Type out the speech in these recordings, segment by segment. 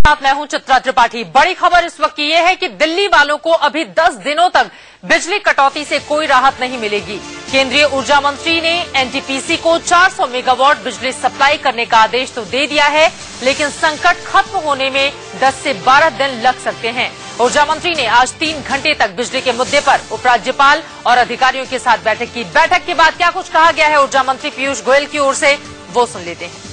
मैं हूं चित्रा त्रिपाठी। बड़ी खबर इस वक्त की यह है कि दिल्ली वालों को अभी 10 दिनों तक बिजली कटौती से कोई राहत नहीं मिलेगी। केंद्रीय ऊर्जा मंत्री ने एनटीपीसी को 400 मेगावाट बिजली सप्लाई करने का आदेश तो दे दिया है, लेकिन संकट खत्म होने में 10 से 12 दिन लग सकते हैं। ऊर्जा मंत्री ने आज 3 घंटे तक बिजली के मुद्दे पर उपराज्यपाल और अधिकारियों के साथ बैठक की। बैठक के बाद क्या कुछ कहा गया है ऊर्जा मंत्री पीयूष गोयल की ओर से, वो सुन लेते हैं।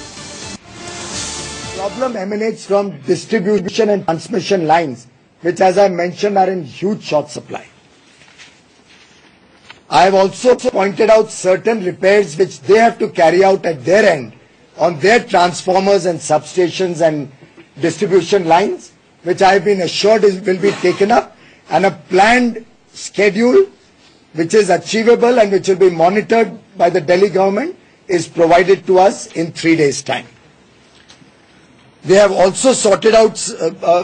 Problem emanates from distribution and transmission lines, which, as I mentioned, are in huge short supply. I have also pointed out certain repairs which they have to carry out at their end on their transformers and substations and distribution lines, which I have been assured will be taken up, and a planned schedule which is achievable and which will be monitored by the Delhi government is provided to us in 3 days' time. They have also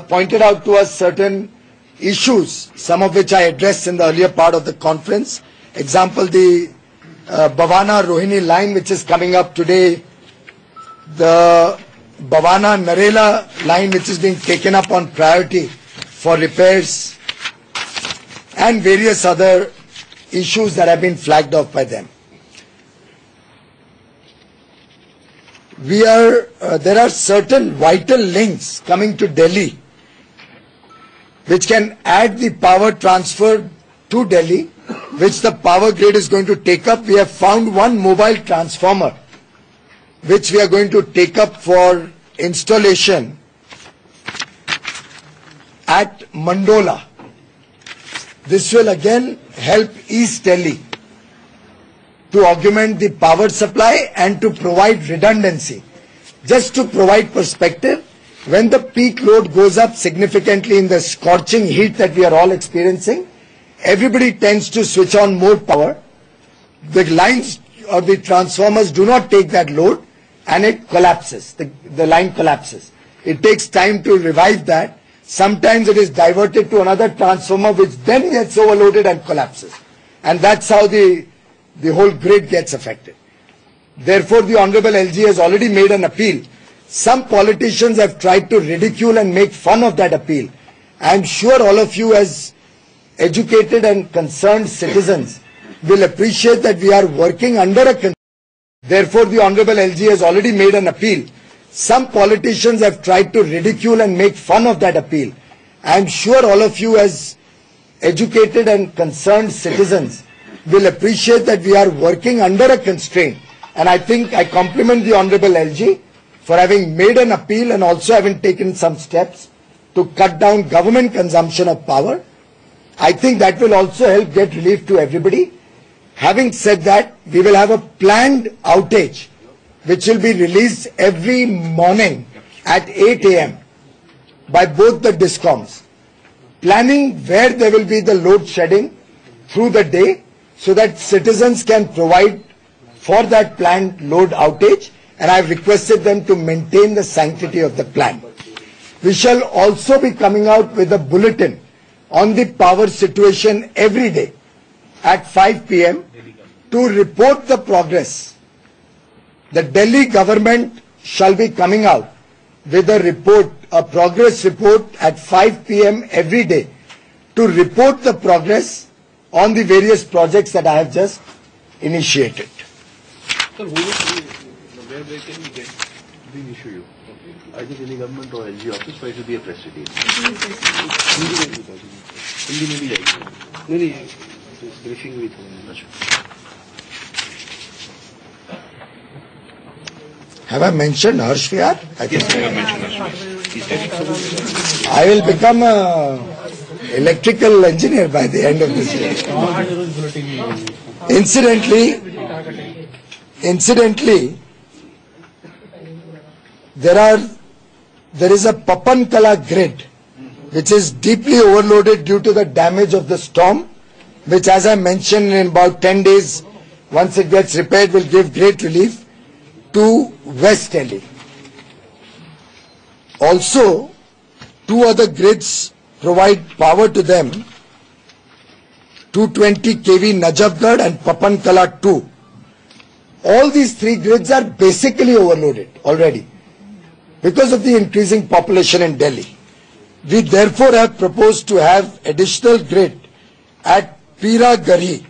pointed out to us certain issues, some of which I addressed in the earlier part of the conference. Example, the Bhavana-Rohini line which is coming up today, the Bhavana-Narela line which is being taken up on priority for repairs, and various other issues that have been flagged off by them. There are certain vital links coming to Delhi which can add the power transfer to Delhi, which the power grid is going to take up. We have found one mobile transformer which we are going to take up for installation at Mandola. This will again help East Delhi to augment the power supply and to provide redundancy. Just to provide perspective, when the peak load goes up significantly in the scorching heat that we are all experiencing, everybody tends to switch on more power. The lines or the transformers do not take that load and it collapses. The line collapses. It takes time to revive that. Sometimes it is diverted to another transformer which then gets overloaded and collapses. And that's how the whole grid gets affected. Therefore, the Honorable LG has already made an appeal. Some politicians have tried to ridicule and make fun of that appeal. I am sure all of you as educated and concerned citizens will appreciate that we are working under a constraint. Therefore, the Honorable LG has already made an appeal. Some politicians have tried to ridicule and make fun of that appeal. I am sure all of you as educated and concerned citizens will appreciate that we are working under a constraint, and I think I compliment the Honorable LG for having made an appeal and also having taken some steps to cut down government consumption of power. I think that will also help get relief to everybody. Having said that, we will have a planned outage which will be released every morning at 8 a.m. by both the DISCOMs, planning where there will be the load shedding through the day, so that citizens can provide for that planned load outage, and I have requested them to maintain the sanctity of the plan. We shall also be coming out with a bulletin on the power situation every day at 5 p.m. to report the progress. The Delhi government shall be coming out with a report, a progress report at 5 p.m. every day to report the progress on the various projects that I have just initiated. Sir, where can we get the issue? Either Delhi government or LG office, why should be a press release? Hindi में भी जाएगी। नहीं, briefing भी था। Have I mentioned Harsh Vihar? I think I have mentioned Harsh. I will become a electrical engineer by the end of this year. Incidentally, there is a Papankala grid which is deeply overloaded due to the damage of the storm, which, as I mentioned, in about 10 days, once it gets repaired, will give great relief to West Delhi. Also, 2 other grids provide power to them, 220 kV Najafgarh and Papankala 2. All these 3 grids are basically overloaded already. because of the increasing population in Delhi. We therefore have proposed to have additional grid at Piragari.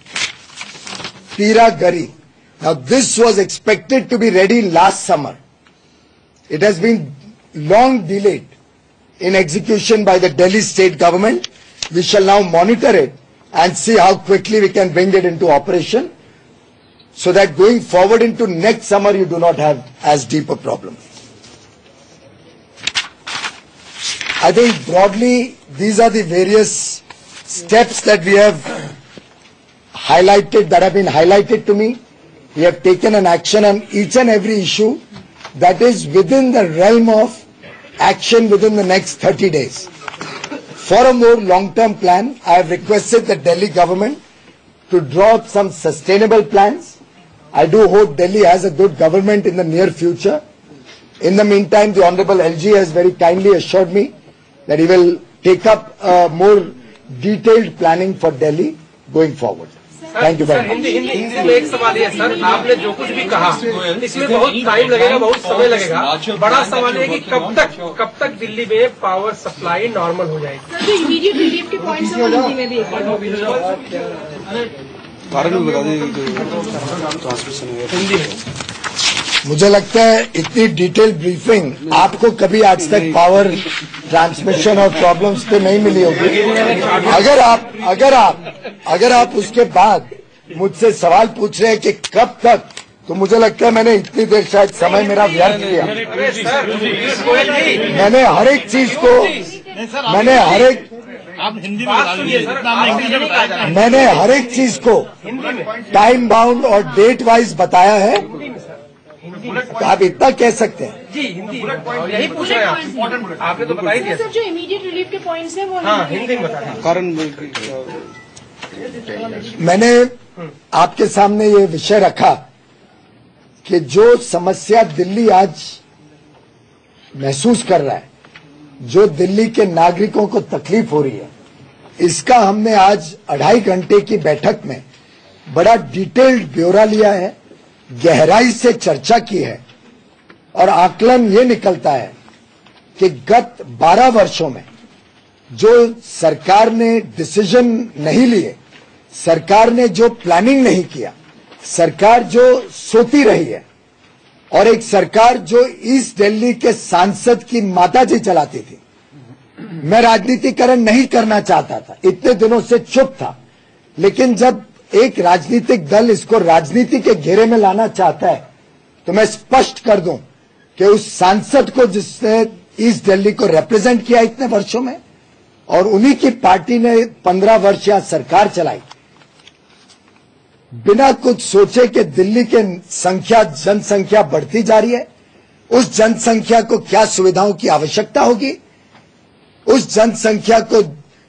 Now this was expected to be ready last summer. It has been long delayed in execution by the Delhi state government. We shall now monitor it and see how quickly we can bring it into operation, so that going forward into next summer you do not have as deep a problem. I think broadly these are the various steps that we have highlighted, that have been highlighted to me. We have taken an action on each and every issue that is within the realm of action within the next 30 days. For a more long-term plan, I have requested the Delhi government to draw up some sustainable plans. I do hope Delhi has a good government in the near future. In the meantime, the Honorable LG has very kindly assured me that he will take up more detailed planning for Delhi going forward. Thank you very much. Hindi में एक सवाल है sir, आपने जो कुछ भी कहा इसमें बहुत टाइम लगेगा, बहुत समय लगेगा। बड़ा सवाल है कि कब तक दिल्ली में पावर सप्लाई नॉर्मल हो जाएगी? सर, जो इमीडिएट रिलीफ के पॉइंट्स हैं वो हिंदी में भी हिंदी में। मुझे लगता है इतनी डिटेल ब्रीफिंग आपको कभी आज तक पावर ट्रांसमिशन और प्रॉब्लम्स पे नहीं मिली होगी। अगर आप उसके बाद मुझसे सवाल पूछ रहे हैं कि कब तक, तो मुझे लगता है मैंने इतनी देर शायद समय मेरा व्यर्थ किया। मैंने हर एक चीज को टाइम बाउंड और डेट वाइज बताया है। तो आप इतना कह सकते हैं जी, हिंदी यही पूछ रहे हैं आपने तो बता ही दिया। सर, जो इमीडिएट रिलीफ के पॉइंट्स हैं वो हिंदी में बता दें। कारण मैंने आपके सामने ये विषय रखा कि जो समस्या दिल्ली आज महसूस कर रहा है, जो दिल्ली के नागरिकों को तकलीफ हो रही है, इसका हमने आज 2.5 घंटे की बैठक में बड़ा डिटेल्ड ब्यौरा लिया है, गहराई से चर्चा की है और आकलन ये निकलता है कि गत 12 वर्षों में जो सरकार ने डिसीजन नहीं लिए, सरकार ने जो प्लानिंग नहीं किया, सरकार जो सोती रही है, और एक सरकार जो ईस्ट दिल्ली के सांसद की माताजी चलाती थी। मैं राजनीतिकरण नहीं करना चाहता था, इतने दिनों से चुप था, लेकिन जब एक राजनीतिक दल इसको राजनीति के घेरे में लाना चाहता है तो मैं स्पष्ट कर दूं कि उस सांसद को जिसने ईस्ट दिल्ली को रिप्रेजेंट किया इतने वर्षों में, और उन्हीं की पार्टी ने 15 वर्ष या सरकार चलाई, बिना कुछ सोचे कि दिल्ली के जनसंख्या बढ़ती जा रही है, उस जनसंख्या को क्या सुविधाओं की आवश्यकता होगी, उस जनसंख्या को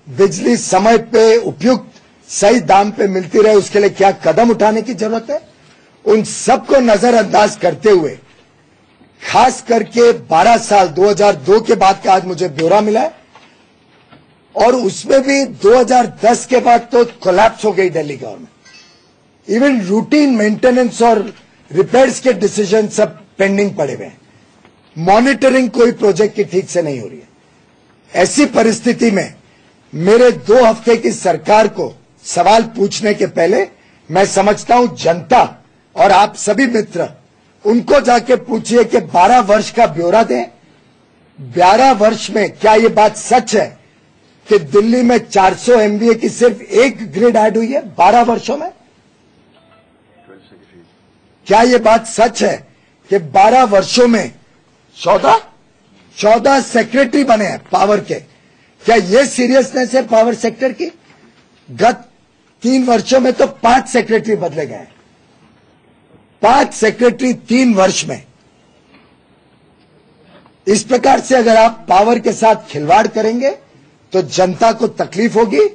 बिजली समय पे उपयुक्त सही दाम पे मिलती रहे, उसके लिए क्या कदम उठाने की जरूरत है, उन सबको नजरअंदाज करते हुए खास करके 12 साल 2002 के बाद का आज मुझे ब्यौरा मिला है, और उसमें भी 2010 के बाद तो कोलैप्स हो गई Delhi government. Even routine maintenance और रिपेयर्स के डिसीजन सब पेंडिंग पड़े हुए हैं, मॉनिटरिंग कोई प्रोजेक्ट की ठीक से नहीं हो रही है। ऐसी परिस्थिति में मेरे 2 हफ्ते की सरकार को सवाल पूछने के पहले मैं समझता हूं जनता और आप सभी मित्र उनको जाके पूछिए कि 12 वर्ष का ब्यौरा दें। 12 वर्ष में क्या ये बात सच है कि दिल्ली में 400 MVA की सिर्फ एक ग्रिड ऐड हुई है 12 वर्षों में? क्या ये बात सच है कि 12 वर्षों में 14 सेक्रेटरी बने हैं पावर के? क्या ये सीरियसनेस है पावर सेक्टर की? गत 3 वर्षों में तो 5 सेक्रेटरी बदले गए, 5 सेक्रेटरी 3 वर्ष में। इस प्रकार से अगर आप पावर के साथ खिलवाड़ करेंगे तो जनता को तकलीफ होगी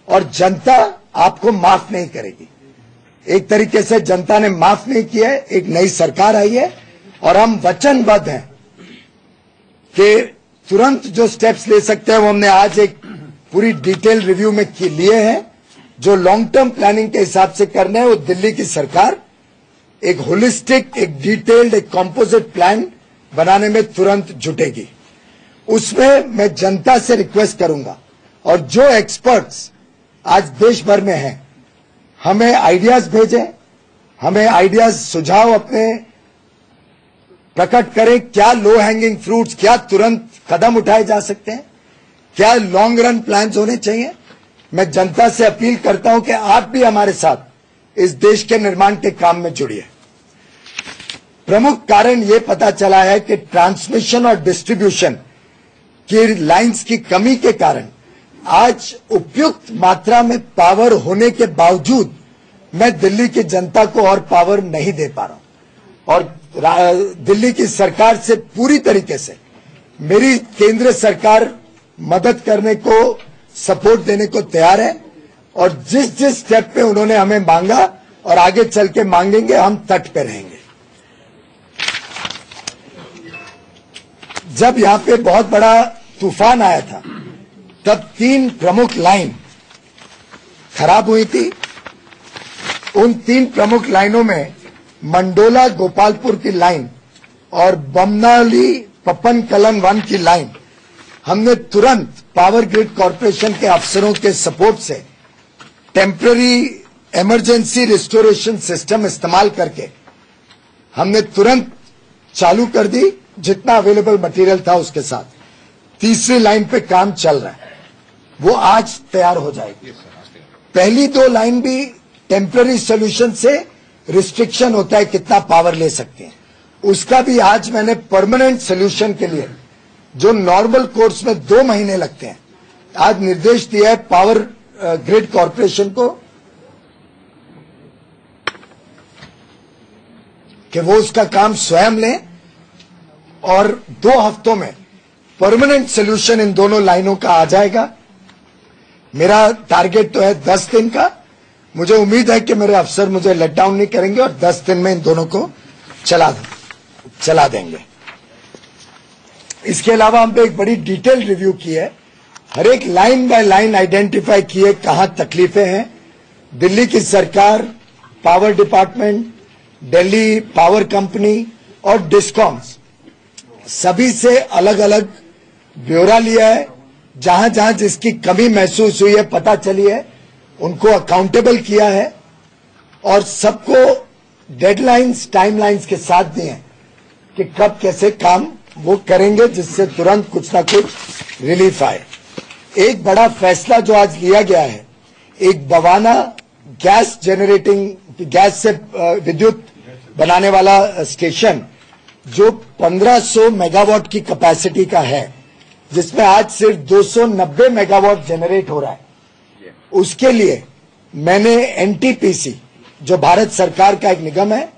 और जनता आपको माफ नहीं करेगी। एक तरीके से जनता ने माफ नहीं किया है, एक नई सरकार आई है और हम वचनबद्ध हैं कि तुरंत जो स्टेप्स ले सकते हैं वो हमने आज एक पूरी डिटेल रिव्यू में लिए हैं। जो लॉन्ग टर्म प्लानिंग के हिसाब से करना है वो दिल्ली की सरकार एक होलिस्टिक, एक डिटेल्ड, एक कॉम्पोजिट प्लान बनाने में तुरंत जुटेगी। उसमें मैं जनता से रिक्वेस्ट करूंगा और जो एक्सपर्ट्स आज देश भर में हैं, हमें आइडियाज भेजें, हमें आइडियाज सुझाव अपने प्रकट करें। क्या लो हैंगिंग फ्रूट्स, क्या तुरंत कदम उठाए जा सकते हैं, क्या लॉन्ग रन प्लान्स होने चाहिए। मैं जनता से अपील करता हूं कि आप भी हमारे साथ इस देश के निर्माण के काम में जुड़िए। प्रमुख कारण यह पता चला है कि ट्रांसमिशन और डिस्ट्रीब्यूशन की लाइंस की कमी के कारण आज उपयुक्त मात्रा में पावर होने के बावजूद मैं दिल्ली की जनता को और पावर नहीं दे पा रहा हूं। और दिल्ली की सरकार से पूरी तरीके से मेरी केंद्र सरकार मदद करने को, सपोर्ट देने को तैयार है। और जिस जिस स्टेप पे उन्होंने हमें मांगा और आगे चल के मांगेंगे, हम तट पे रहेंगे। जब यहां पे बहुत बड़ा तूफान आया था, तब 3 प्रमुख लाइन खराब हुई थी। उन 3 प्रमुख लाइनों में मंडोला गोपालपुर की लाइन और बमनाली पपन कलन 1 की लाइन हमने तुरंत पावर ग्रिड कॉर्पोरेशन के अफसरों के सपोर्ट से टेम्पररी इमरजेंसी रिस्टोरेशन सिस्टम इस्तेमाल करके हमने तुरंत चालू कर दी, जितना अवेलेबल मटेरियल था उसके साथ। तीसरी लाइन पे काम चल रहा है, वो आज तैयार हो जाएगी। पहली 2 लाइन भी टेम्पररी सोल्यूशन से रिस्ट्रिक्शन होता है कितना पावर ले सकते हैं, उसका भी आज मैंने परमानेंट सोल्यूशन के लिए, जो नॉर्मल कोर्स में 2 महीने लगते हैं, आज निर्देश दिया है पावर ग्रिड कॉर्पोरेशन को कि वो उसका काम स्वयं लें और 2 हफ्तों में परमानेंट सोल्यूशन इन दोनों लाइनों का आ जाएगा। मेरा टारगेट तो है 10 दिन का। मुझे उम्मीद है कि मेरे अफसर मुझे लेट डाउन नहीं करेंगे और 10 दिन में इन दोनों को चला देंगे। इसके अलावा हमने एक बड़ी डिटेल रिव्यू की है, हर एक लाइन बाय लाइन आइडेंटिफाई किए कहां तकलीफें हैं। दिल्ली की सरकार, power department, Delhi power company और डिस्कॉम्स सभी से अलग अलग ब्यौरा लिया है। जहां जहां जिसकी कमी महसूस हुई है, पता चली है, उनको अकाउंटेबल किया है और सबको डेडलाइंस, टाइमलाइंस के साथ दिए हैं कि कब कैसे काम वो करेंगे, जिससे तुरंत कुछ ना कुछ रिलीफ आए। एक बड़ा फैसला जो आज लिया गया है, एक बवाना गैस से विद्युत बनाने वाला स्टेशन जो 1500 मेगावाट की कैपेसिटी का है, जिसमें आज सिर्फ 290 मेगावाट जनरेट हो रहा है, उसके लिए मैंने एनटीपीसी, जो भारत सरकार का एक निगम है,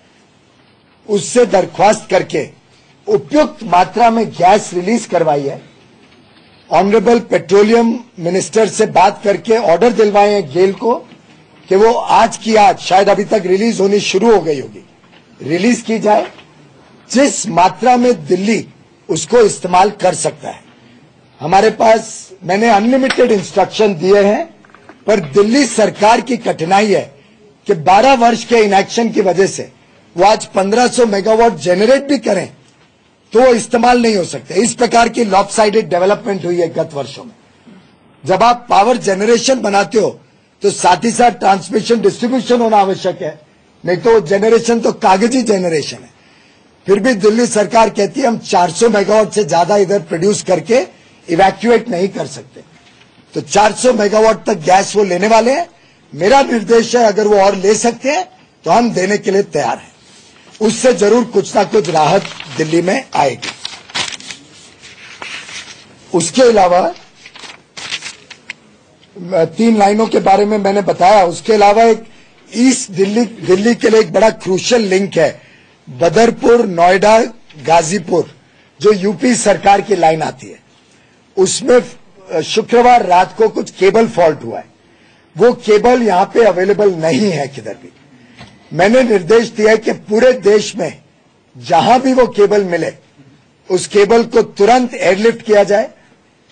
उससे दरख्वास्त करके उपयुक्त मात्रा में गैस रिलीज करवाई है। ऑनरेबल पेट्रोलियम मिनिस्टर से बात करके ऑर्डर दिलवाए हैं गेल को कि वो आज की आज, शायद अभी तक रिलीज होनी शुरू हो गई होगी, रिलीज की जाए। जिस मात्रा में दिल्ली उसको इस्तेमाल कर सकता है, हमारे पास, मैंने अनलिमिटेड इंस्ट्रक्शन दिए हैं, पर दिल्ली सरकार की कठिनाई है कि 12 वर्ष के इनएक्शन की वजह से वो आज 1500 मेगावाट जनरेट भी करें तो वो इस्तेमाल नहीं हो सकते। इस प्रकार की लॉपसाइडेड डेवलपमेंट हुई है गत वर्षों में। जब आप पावर जनरेशन बनाते हो तो साथ ही साथ ट्रांसमिशन डिस्ट्रीब्यूशन होना आवश्यक है, नहीं तो जनरेशन तो कागजी जनरेशन है। फिर भी दिल्ली सरकार कहती है हम 400 मेगावाट से ज्यादा इधर प्रोड्यूस करके इवैक्यूएट नहीं कर सकते। तो 400 मेगावाट तक गैस वो लेने वाले हैं। मेरा निर्देश है, अगर वो और ले सकते हैं तो हम देने के लिए तैयार हैं। उससे जरूर कुछ ना कुछ राहत दिल्ली में आएगी। उसके अलावा 3 लाइनों के बारे में मैंने बताया। उसके अलावा एक ईस्ट दिल्ली के लिए एक बड़ा क्रूशियल लिंक है, बदरपुर, नोएडा, गाजीपुर, जो यूपी सरकार की लाइन आती है। उसमें शुक्रवार रात को कुछ केबल फॉल्ट हुआ है। वो केबल यहां पे अवेलेबल नहीं है किधर भी। मैंने निर्देश दिया है कि पूरे देश में जहां भी वो केबल मिले, उस केबल को तुरंत एयरलिफ्ट किया जाए।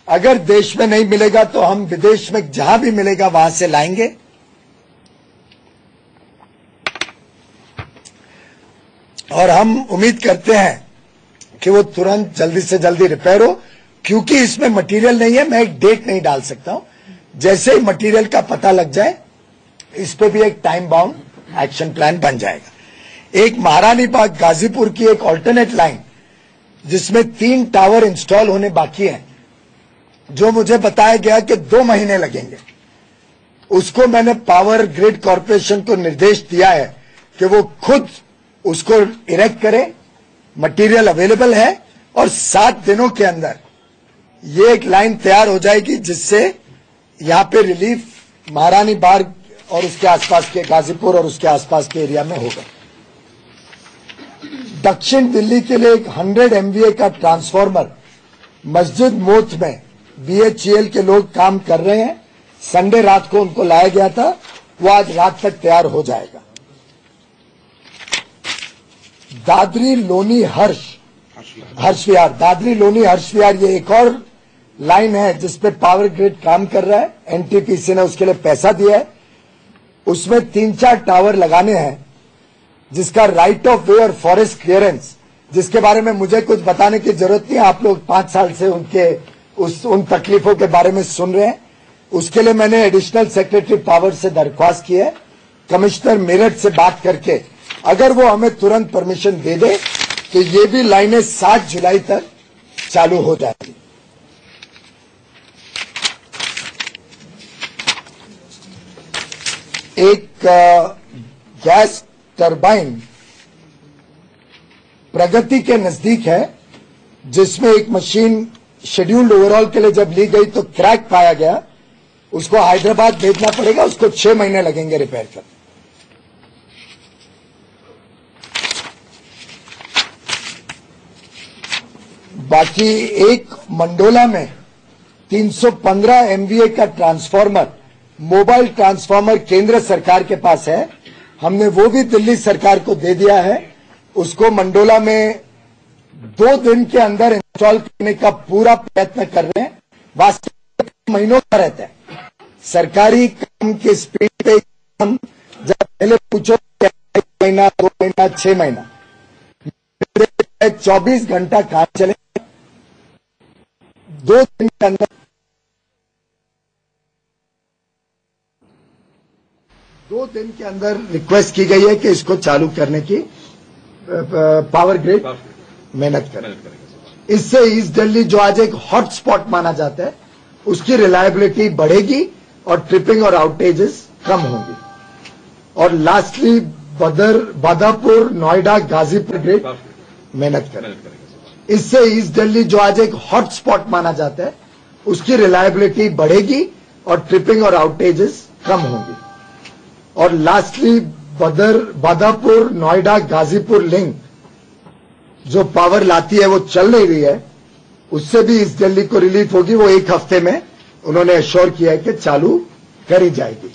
अगर देश में नहीं मिलेगा तो हम विदेश में जहां भी मिलेगा वहां से लाएंगे। और हम उम्मीद करते हैं कि वो तुरंत जल्दी से जल्दी रिपेयर हो। क्योंकि इसमें मटेरियल नहीं है, मैं एक डेट नहीं डाल सकता हूं। जैसे ही मटेरियल का पता लग जाए, इस पे भी एक टाइम बाउंड एक्शन प्लान बन जाएगा। एक महारानी बाग गाजीपुर की एक ऑल्टरनेट लाइन जिसमें 3 टावर इंस्टॉल होने बाकी हैं, जो मुझे बताया गया कि 2 महीने लगेंगे, उसको मैंने पावर ग्रिड कॉर्पोरेशन को निर्देश दिया है कि वो खुद उसको इरेक्ट करे। मटेरियल अवेलेबल है और 7 दिनों के अंदर ये एक लाइन तैयार हो जाएगी, जिससे यहां पे रिलीफ महारानी बाग और उसके आसपास के गाजीपुर और उसके आसपास के एरिया में होगा। दक्षिण दिल्ली के लिए एक 100 MVA का ट्रांसफार्मर मस्जिद मोथ में BHEL के लोग काम कर रहे हैं। संडे रात को उनको लाया गया था, वो आज रात तक तैयार हो जाएगा। दादरी लोनी हर्ष विहार, दादरी लोनी हर्ष विहार, ये एक और लाइन है जिसपे पावर ग्रिड काम कर रहा है। NTPC ने उसके लिए पैसा दिया है। उसमें 3-4 टावर लगाने हैं, जिसका राइट ऑफ वे और फॉरेस्ट क्लियरेंस, जिसके बारे में मुझे कुछ बताने की जरूरत नहीं है। आप लोग 5 साल से उन तकलीफों के बारे में सुन रहे हैं। उसके लिए मैंने एडिशनल सेक्रेटरी पावर से दरख्वास्त की है। कमिश्नर मेरठ से बात करके अगर वो हमें तुरंत परमिशन दे दे तो ये भी लाइनें 7 जुलाई तक चालू हो जाएगी। एक गैस टरबाइन प्रगति के नजदीक है, जिसमें एक मशीन शेड्यूल्ड ओवरऑल के लिए जब ली गई तो क्रैक पाया गया। उसको हैदराबाद भेजना पड़ेगा, उसको 6 महीने लगेंगे रिपेयर करने। बाकी एक मंडोला में 315 MVA का ट्रांसफार्मर, मोबाइल ट्रांसफार्मर केंद्र सरकार के पास है। हमने वो भी दिल्ली सरकार को दे दिया है। उसको मंडोला में 2 दिन के अंदर इंस्टॉल करने का पूरा प्रयत्न कर रहे हैं। वास्तविक महीनों का रहता है। सरकारी काम की स्पीड पे हम जब पहले पूछो 1 महीना, 2 महीना, 6 महीना, 24 घंटा काम चले, 2 दिन के अंदर 2 दिन के अंदर रिक्वेस्ट की गई है कि इसको चालू करने की पावर ग्रिड मेहनत करे। इससे ईस्ट दिल्ली, जो आज एक हॉटस्पॉट माना जाता है, उसकी रिलायबिलिटी बढ़ेगी और ट्रिपिंग और आउटेजेस कम होंगी। और लास्टली बदापुर, नोएडा, गाजीपुर ग्रिड मेहनत करे। इससे ईस्ट दिल्ली, जो आज एक हॉटस्पॉट माना जाता है, उसकी रिलायबिलिटी बढ़ेगी और ट्रिपिंग और आउटेजेस कम होंगी। और लास्टली बदापुर, नोएडा, गाजीपुर लिंक जो पावर लाती है वो चल नहीं रही है, उससे भी इस दिल्ली को रिलीफ होगी। वो 1 हफ्ते में उन्होंने एश्योर किया है कि चालू करी जाएगी।